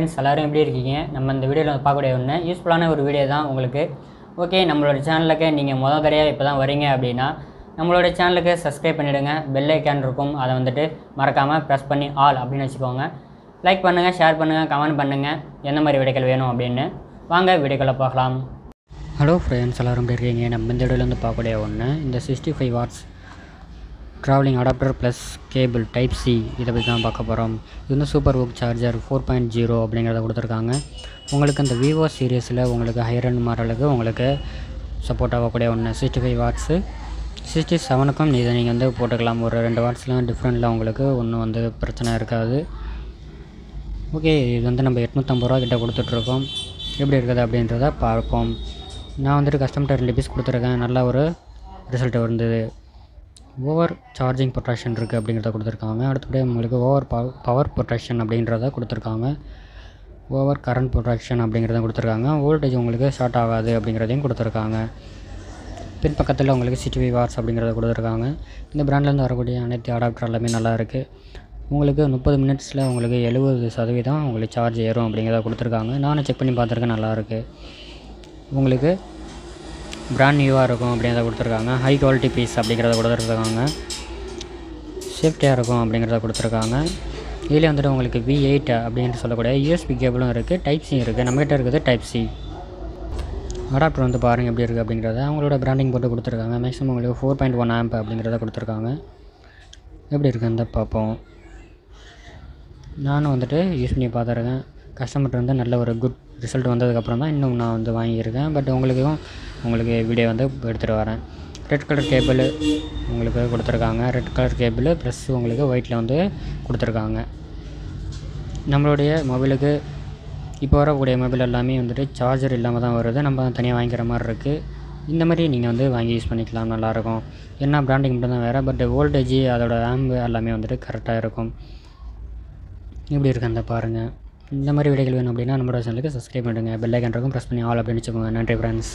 Friends எல்லாரும் எப்படி இருக்கீங்க? நம்ம இந்த வீடியோவில் பார்க்கக்கூடிய ஒன்று யூஸ்ஃபுல்லான ஒரு வீடியோ தான் உங்களுக்கு. ஓகே, நம்மளோட சேனலுக்கு நீங்கள் முதல் தடவையாக இப்போ தான் வரீங்க அப்படின்னா நம்மளோட சேனலுக்கு சப்ஸ்கிரைப் பண்ணிவிடுங்க. பெல் ஐக்கான் இருக்கும், அதை வந்துட்டு மறக்காமல் ப்ரெஸ் பண்ணி ஆல் அப்படின்னு வச்சுக்கோங்க. லைக் பண்ணுங்கள், ஷேர் பண்ணுங்கள், கமெண்ட் பண்ணுங்கள் எந்த மாதிரி வீடியோக்கள் வேணும் அப்படின்னு. வாங்க வீடியோக்களை பார்க்கலாம். ஹலோ ஃப்ரெண்ட்ஸ் எல்லாரும் எப்படி இருக்கீங்க? நம்ம இந்த வீடியோவில் வந்து பார்க்கக்கூடிய ஒன்று இந்த 65 watts travelling adapter plus cable type C இதை பற்றி தான் பார்க்க போகிறோம். இது வந்து சூப்பர் புக் சார்ஜர் 4.0 அப்படிங்கிறத கொடுத்துருக்காங்க. உங்களுக்கு இந்த விவோ சீரியஸில் உங்களுக்கு ஹையர் அண்ட் மாடலுக்கு உங்களுக்கு சப்போர்ட் ஆகக்கூடிய ஒன்று 65 வாட்ஸு. 67க்கும் இதை நீங்கள் வந்து போட்டுக்கலாம். ஒரு 2 வாட்ஸ்லாம் டிஃப்ரெண்ட்டில் உங்களுக்கு ஒன்றும் வந்து பிரச்சனை இருக்காது. ஓகே, இது வந்து நம்ம 850 ரூபா கிட்ட கொடுத்துட்ருக்கோம். எப்படி இருக்குது அப்படின்றத பார்ப்போம். நான் வந்துட்டு கஸ்டமர் 2 பீஸ் கொடுத்துருக்கேன். நல்ல ஒரு ரிசல்ட் வந்தது. ஓவர் சார்ஜிங் ப்ரொடெக்ஷன் இருக்குது அப்படிங்கிறத கொடுத்துருக்காங்க. அடுத்தபடி உங்களுக்கு ஓவர் பவர் ப்ரொடெக்ஷன் அப்படின்றத கொடுத்துருக்காங்க. ஓவர் கரண்ட் ப்ரொடெக்ஷன் அப்படிங்கிறத கொடுத்துருக்காங்க. வோல்டேஜ் உங்களுக்கு ஷார்ட் ஆகாது அப்படிங்கிறதையும் கொடுத்துருக்காங்க. பின்பக்கத்தில் உங்களுக்கு 65 வாட்ஸ் அப்படிங்கிறத கொடுத்துருக்காங்க. இந்த பிராண்ட்லேருந்து வரக்கூடிய அனைத்து அடாப்டர் எல்லாமே நல்லா இருக்குது. உங்களுக்கு 30 மினிட்ஸில் உங்களுக்கு 70% உங்களுக்கு சார்ஜ் ஏறும் அப்படிங்கிறத கொடுத்துருக்காங்க. நானும் செக் பண்ணி பார்த்துருக்கேன், நல்லாயிருக்கு. உங்களுக்கு பிராண்ட் நியூவாக இருக்கும் அப்படிங்கிறத கொடுத்துருக்காங்க. ஹை குவாலிட்டி பீஸ் அப்படிங்கிறத கொடுத்துருக்காங்க. சேஃப்டியாக இருக்கும் அப்படிங்கிறத கொடுத்துருக்காங்க. இதில் வந்துட்டு உங்களுக்கு V8 அப்படின்னு சொல்லக்கூடிய USB கேபிளும் இருக்குது, டைப் சி இருக்குது. நம்மகிட்ட இருக்குது டைப் சி. அடாப்டர் வந்து பாருங்கள் எப்படி இருக்குது அப்படிங்கிறத அவங்களோட பிராண்டிங் போட்டு கொடுத்துருக்காங்க. மேக்ஸிமம் உங்களுக்கு 4.1 ஆம்ப் அப்படிங்கிறத கொடுத்துருக்காங்க. எப்படி இருக்குன்னு பார்ப்போம். நானும் வந்துட்டு யூஸ் பண்ணி பார்த்துருக்கேன். கஸ்டமர்கிட்ட வந்து நல்ல ஒரு குட் ரிசல்ட் வந்ததுக்கப்புறம் தான் இன்னும் நான் வந்து வாங்கியிருக்கேன். பட் உங்களுக்கு வீடியோ வந்து எடுத்துகிட்டு வரேன். ரெட் கலர் கேபிள் உங்களுக்கு கொடுத்துருக்காங்க. ரெட் கலர் கேபிள் ப்ளஸ் உங்களுக்கு ஒயிட்டில் வந்து கொடுத்துருக்காங்க. நம்மளுடைய மொபைலுக்கு இப்போ வரக்கூடிய மொபைல் எல்லாமே வந்துட்டு சார்ஜர் இல்லாமல் தான் வருது. நம்ம தனியாக வாங்கிக்கிற மாதிரி இருக்குது. இந்த மாதிரி நீங்கள் வந்து வாங்கி யூஸ் பண்ணிக்கலாம், நல்லாயிருக்கும். என்ன பிராண்டிங் மட்டும் தான் வேறு, பட் வோல்டேஜ் அதோட ஆம்பு எல்லாமே வந்துட்டு கரெக்டாக இருக்கும். இப்படி இருக்கு அந்த பாருங்கள். இந்த மாதிரி வீடியோகள் வேணும் அப்படின்னா நம்மளோட சேனலுக்கு சப்ஸ்கிரைப் பண்ணுங்கள். பெல் ஐக்கான் இருக்கும், ப்ரெஸ் பண்ணி ஆல் அப்படின்னு வச்சுக்கோங்க. நன்றி ஃப்ரெண்ட்ஸ்.